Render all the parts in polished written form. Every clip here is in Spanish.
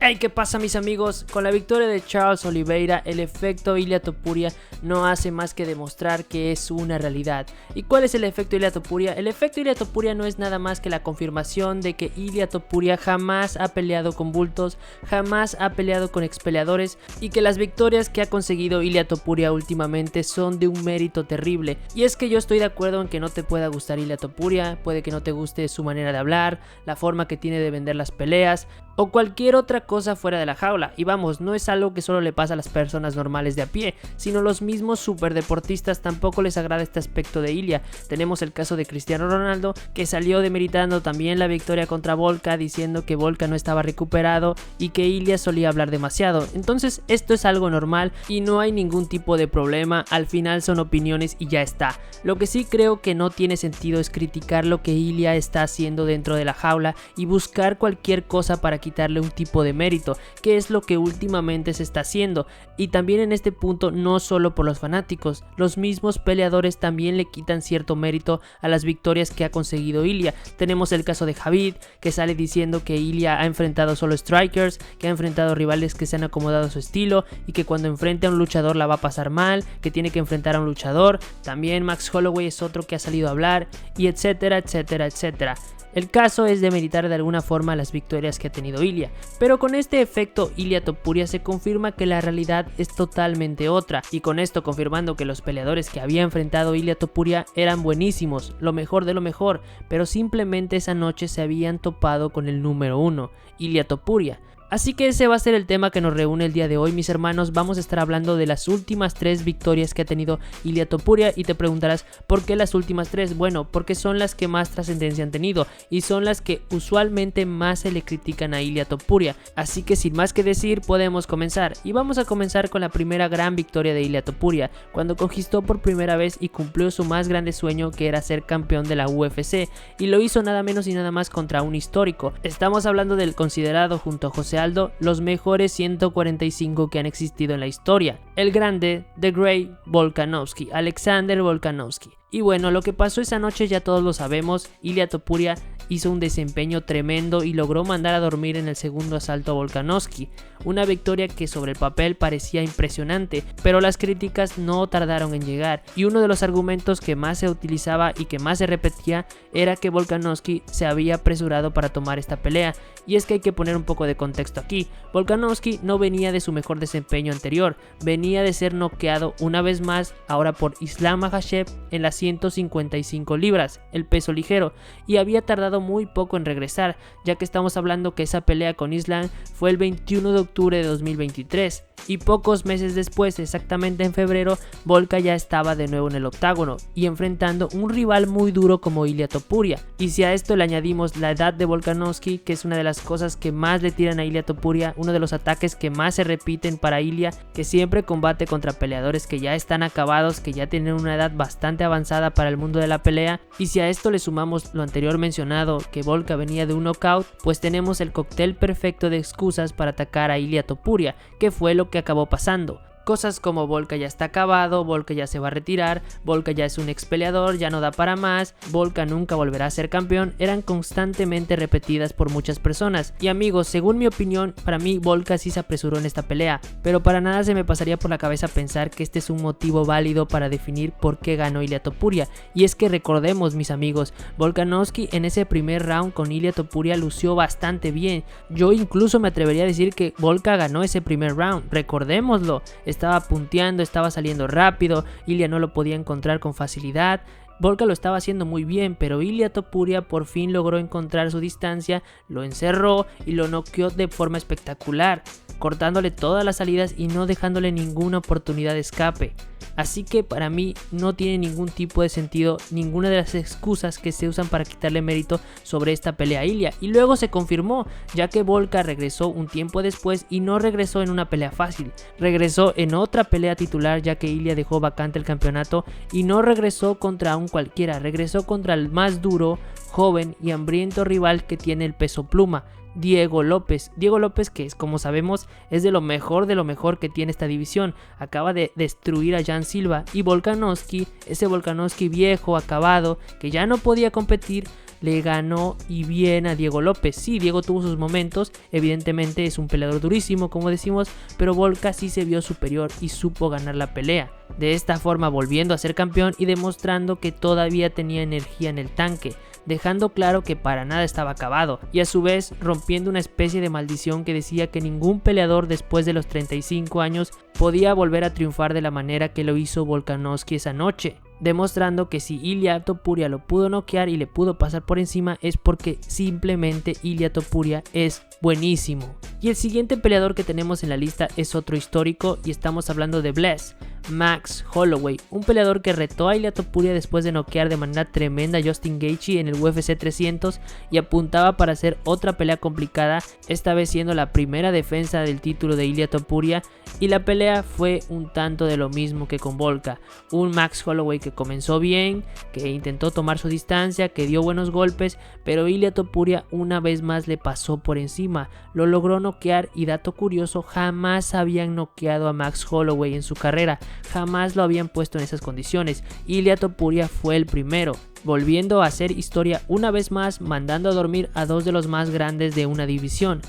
Hey, ¿qué pasa, mis amigos? Con la victoria de Charles Oliveira, el efecto Ilia Topuria no hace más que demostrar que es una realidad. ¿Y cuál es el efecto Ilia Topuria? El efecto Ilia Topuria no es nada más que la confirmación de que Ilia Topuria jamás ha peleado con bultos, jamás ha peleado con expeleadores y que las victorias que ha conseguido Ilia Topuria últimamente son de un mérito terrible. Y es que yo estoy de acuerdo en que no te pueda gustar Ilia Topuria, puede que no te guste su manera de hablar, la forma que tiene de vender las peleas o cualquier otra cosa fuera de la jaula. Y vamos, no es algo que solo le pasa a las personas normales de a pie, sino los mismos superdeportistas tampoco les agrada este aspecto de Ilia. Tenemos el caso de Cristiano Ronaldo, que salió demeritando también la victoria contra Volka, diciendo que Volka no estaba recuperado y que Ilia solía hablar demasiado. Entonces esto es algo normal y no hay ningún tipo de problema, al final son opiniones y ya está. Lo que sí creo que no tiene sentido es criticar lo que Ilia está haciendo dentro de la jaula y buscar cualquier cosa para quitarle un tipo de mérito, que es lo que últimamente se está haciendo. Y también en este punto, no solo por los fanáticos, los mismos peleadores también le quitan cierto mérito a las victorias que ha conseguido Ilia. Tenemos el caso de Khabib, que sale diciendo que Ilia ha enfrentado solo strikers, que ha enfrentado rivales que se han acomodado a su estilo y que cuando enfrente a un luchador la va a pasar mal, que tiene que enfrentar a un luchador. También Max Holloway es otro que ha salido a hablar, y etcétera, etcétera, etcétera. El caso es demeritar de alguna forma las victorias que ha tenido Ilia, pero con este efecto Ilia Topuria se confirma que la realidad es totalmente otra, y con esto confirmando que los peleadores que había enfrentado Ilia Topuria eran buenísimos, lo mejor de lo mejor, pero simplemente esa noche se habían topado con el número 1, Ilia Topuria. Así que ese va a ser el tema que nos reúne el día de hoy, mis hermanos. Vamos a estar hablando de las últimas 3 victorias que ha tenido Ilia Topuria, y te preguntarás ¿por qué las últimas 3? Bueno, porque son las que más trascendencia han tenido y son las que usualmente más se le critican a Ilia Topuria. Así que sin más que decir, podemos comenzar, y vamos a comenzar con la primera gran victoria de Ilia Topuria, cuando conquistó por primera vez y cumplió su más grande sueño, que era ser campeón de la UFC, y lo hizo nada menos y nada más contra un histórico. Estamos hablando del considerado, junto a José Aldo, los mejores 145 que han existido en la historia, el grande, The Great Volkanovski, Alexander Volkanovski. Y bueno, lo que pasó esa noche ya todos lo sabemos. Ilia Topuria hizo un desempeño tremendo y logró mandar a dormir en el segundo asalto a Volkanovski, una victoria que sobre el papel parecía impresionante, pero las críticas no tardaron en llegar, y uno de los argumentos que más se utilizaba y que más se repetía era que Volkanovski se había apresurado para tomar esta pelea. Y es que hay que poner un poco de contexto aquí. Volkanovski no venía de su mejor desempeño anterior, venía de ser noqueado una vez más, ahora por Islam Makhachev, en las 155 libras, el peso ligero, y había tardado muy poco en regresar, ya que estamos hablando que esa pelea con Islam fue el 21 de octubre de 2023, y pocos meses después, exactamente en febrero, Volka ya estaba de nuevo en el octágono y enfrentando un rival muy duro como Ilia Topuria. Y si a esto le añadimos la edad de Volkanovski, que es una de las cosas que más le tiran a Ilia Topuria, uno de los ataques que más se repiten para Ilia, que siempre combate contra peleadores que ya están acabados, que ya tienen una edad bastante avanzada para el mundo de la pelea, y si a esto le sumamos lo anterior mencionado, que Volka venía de un knockout, pues tenemos el cóctel perfecto de excusas para atacar a Ilia Topuria, que fue lo que acabó pasando. Cosas como Volka ya está acabado, Volka ya se va a retirar, Volka ya es un ex peleador, ya no da para más, Volka nunca volverá a ser campeón, eran constantemente repetidas por muchas personas. Y amigos, según mi opinión, para mí Volka sí se apresuró en esta pelea, pero para nada se me pasaría por la cabeza pensar que este es un motivo válido para definir por qué ganó Ilia Topuria. Y es que recordemos, mis amigos, Volkanovski en ese primer round con Ilia Topuria lució bastante bien. Yo incluso me atrevería a decir que Volka ganó ese primer round, recordémoslo. Estaba punteando, estaba saliendo rápido, Ilia no lo podía encontrar con facilidad. Volka lo estaba haciendo muy bien, pero Ilia Topuria por fin logró encontrar su distancia, lo encerró y lo noqueó de forma espectacular, cortándole todas las salidas y no dejándole ninguna oportunidad de escape. Así que para mí no tiene ningún tipo de sentido ninguna de las excusas que se usan para quitarle mérito sobre esta pelea a Ilia. Y luego se confirmó, ya que Volka regresó un tiempo después y no regresó en una pelea fácil. Regresó en otra pelea titular, ya que Ilia dejó vacante el campeonato, y no regresó contra un cualquiera, regresó contra el más duro, joven y hambriento rival que tiene el peso pluma. Diego López. Diego López, que es, como sabemos, es de lo mejor que tiene esta división. Acaba de destruir a Jan Silva, y Volkanovski, ese Volkanovski viejo, acabado, que ya no podía competir, le ganó y bien a Diego López. Sí, Diego tuvo sus momentos, evidentemente es un peleador durísimo, como decimos, pero Volka sí se vio superior y supo ganar la pelea. De esta forma, volviendo a ser campeón y demostrando que todavía tenía energía en el tanque, dejando claro que para nada estaba acabado, y a su vez rompiendo una especie de maldición que decía que ningún peleador después de los 35 años podía volver a triunfar de la manera que lo hizo Volkanovski esa noche, demostrando que si Ilia Topuria lo pudo noquear y le pudo pasar por encima es porque simplemente Ilia Topuria es buenísimo. Y el siguiente peleador que tenemos en la lista es otro histórico, y estamos hablando de Bless, Max Holloway, un peleador que retó a Ilia Topuria después de noquear de manera tremenda a Justin Gaethje en el UFC 300 y apuntaba para hacer otra pelea complicada, esta vez siendo la primera defensa del título de Ilia Topuria, y la pelea fue un tanto de lo mismo que con Volka, un Max Holloway que comenzó bien, que intentó tomar su distancia, que dio buenos golpes, pero Ilia Topuria una vez más le pasó por encima, lo logró noquear, y dato curioso, jamás habían noqueado a Max Holloway en su carrera, jamás lo habían puesto en esas condiciones. Ilia Topuria fue el primero, volviendo a hacer historia una vez más, mandando a dormir a dos de los más grandes de una división.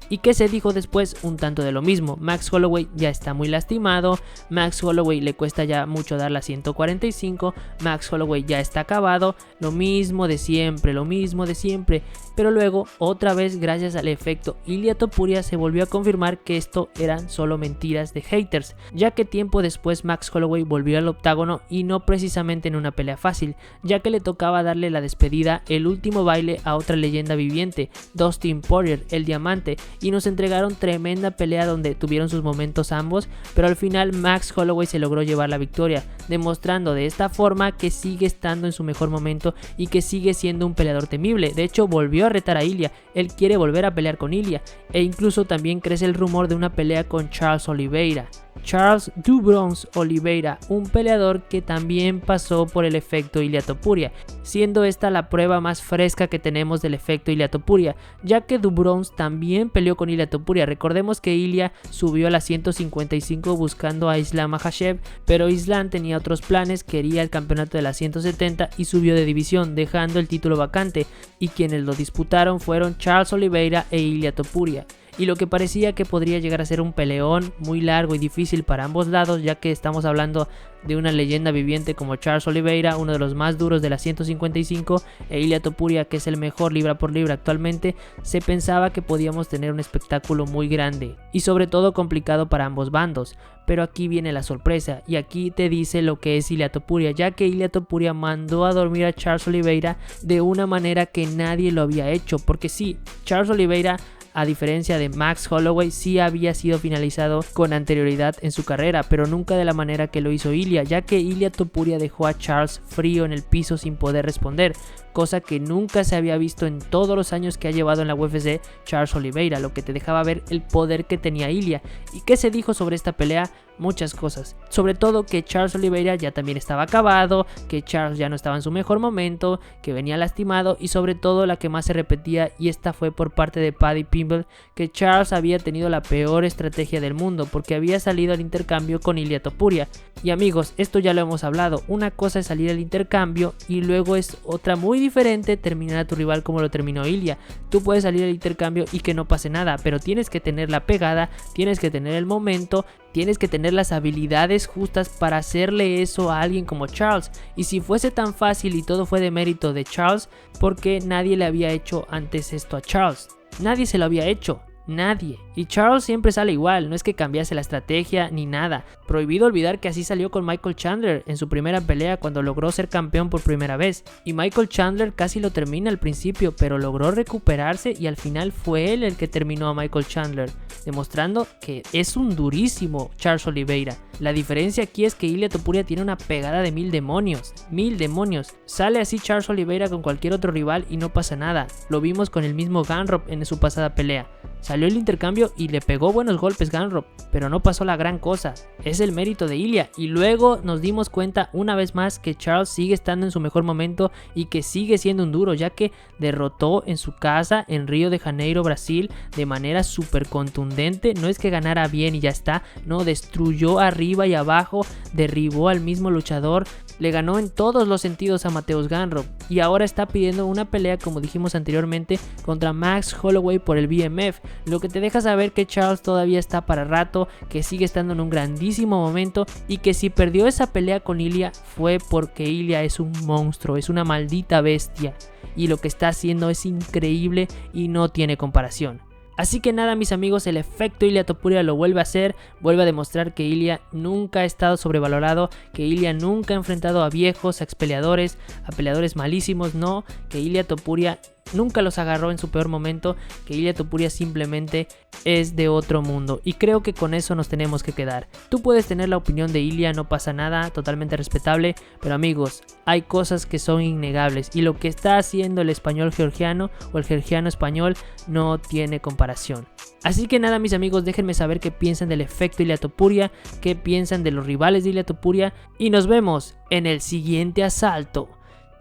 ¿Y qué se dijo después? Un tanto de lo mismo. Max Holloway ya está muy lastimado, Max Holloway le cuesta ya mucho dar la 145, Max Holloway ya está acabado, lo mismo de siempre, pero luego otra vez gracias al efecto Ilia Topuria se volvió a confirmar que esto eran solo mentiras de haters, ya que tiempo después Max Holloway volvió al octágono, y no precisamente en una pelea fácil, ya que le tocaba darle la despedida, el último baile a otra leyenda viviente, Dustin Poirier, el diamante, y nos entregaron tremenda pelea donde tuvieron sus momentos ambos, pero al final Max Holloway se logró llevar la victoria, demostrando de esta forma que sigue estando en su mejor momento y que sigue siendo un peleador temible. De hecho, volvió a retar a Ilia, él quiere volver a pelear con Ilia, e incluso también crece el rumor de una pelea con Charles Oliveira. Charles Do Bronx Oliveira, un peleador que también pasó por el efecto Ilia Topuria, siendo esta la prueba más fresca que tenemos del efecto Ilia Topuria, ya que Do Bronx también peleó con Ilia Topuria. Recordemos que Ilia subió a la 155 buscando a Islam Makhachev, pero Islam tenía otros planes, quería el campeonato de la 170 y subió de división, dejando el título vacante, y quienes lo disputaron fueron Charles Oliveira e Ilia Topuria. Y lo que parecía que podría llegar a ser un peleón muy largo y difícil para ambos lados, ya que estamos hablando de una leyenda viviente como Charles Oliveira, uno de los más duros de la 155, e Ilia Topuria, que es el mejor libra por libra actualmente, se pensaba que podíamos tener un espectáculo muy grande y sobre todo complicado para ambos bandos. Pero aquí viene la sorpresa, y aquí te dice lo que es Ilia Topuria, ya que Ilia Topuria mandó a dormir a Charles Oliveira de una manera que nadie lo había hecho, porque sí, Charles Oliveira, a diferencia de Max Holloway, sí había sido finalizado con anterioridad en su carrera, pero nunca de la manera que lo hizo Ilia, ya que Ilia Topuria dejó a Charles frío en el piso sin poder responder, cosa que nunca se había visto en todos los años que ha llevado en la UFC Charles Oliveira, lo que te dejaba ver el poder que tenía Ilia. ¿Y qué se dijo sobre esta pelea? Muchas cosas, sobre todo que Charles Oliveira ya también estaba acabado, que Charles ya no estaba en su mejor momento, que venía lastimado, y sobre todo la que más se repetía, y esta fue por parte de Paddy Pimblett, que Charles había tenido la peor estrategia del mundo porque había salido al intercambio con Ilia Topuria. Y amigos, esto ya lo hemos hablado, una cosa es salir al intercambio y luego es otra muy diferente terminar a tu rival como lo terminó Ilia. Tú puedes salir al intercambio y que no pase nada, pero tienes que tener la pegada, tienes que tener el momento, tienes que tener las habilidades justas para hacerle eso a alguien como Charles. Y si fuese tan fácil y todo fue de mérito de Charles, ¿por qué nadie le había hecho antes esto a Charles? Nadie se lo había hecho. Nadie. Y Charles siempre sale igual, no es que cambiase la estrategia ni nada. Prohibido olvidar que así salió con Michael Chandler en su primera pelea cuando logró ser campeón por primera vez. Y Michael Chandler casi lo termina al principio, pero logró recuperarse y al final fue él el que terminó a Michael Chandler, demostrando que es un durísimo Charles Oliveira. La diferencia aquí es que Ilia Topuria tiene una pegada de 1000 demonios. 1000 demonios. Sale así Charles Oliveira con cualquier otro rival y no pasa nada. Lo vimos con el mismo Ganrop en su pasada pelea. Salió el intercambio y le pegó buenos golpes Ganrop, pero no pasó la gran cosa. Es el mérito de Ilia. Y luego nos dimos cuenta una vez más que Charles sigue estando en su mejor momento y que sigue siendo un duro, ya que derrotó en su casa en Río de Janeiro, Brasil, de manera súper contundente. No es que ganara bien y ya está, no, destruyó arriba y abajo, derribó al mismo luchador, le ganó en todos los sentidos a Mateusz Ganrop y ahora está pidiendo una pelea, como dijimos anteriormente, contra Max Holloway por el BMF, lo que te deja saber que Charles todavía está para rato, que sigue estando en un grandísimo momento y que si perdió esa pelea con Ilia fue porque Ilia es un monstruo, es una maldita bestia y lo que está haciendo es increíble y no tiene comparación. Así que nada, mis amigos, el efecto Ilia Topuria lo vuelve a hacer, vuelve a demostrar que Ilia nunca ha estado sobrevalorado, que Ilia nunca ha enfrentado a viejos, a expeleadores, a peleadores malísimos, no, que Ilia Topuria nunca los agarró en su peor momento, que Ilia Topuria simplemente es de otro mundo y creo que con eso nos tenemos que quedar. Tú puedes tener la opinión de Ilia, no pasa nada, totalmente respetable, pero amigos, hay cosas que son innegables y lo que está haciendo el español georgiano o el georgiano español no tiene comparación. Así que nada, mis amigos, déjenme saber qué piensan del efecto Ilia Topuria, qué piensan de los rivales de Ilia Topuria y nos vemos en el siguiente asalto.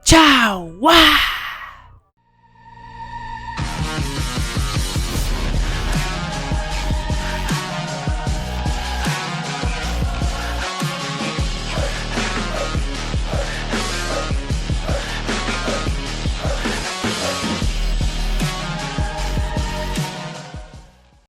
¡Chao! ¡Guau!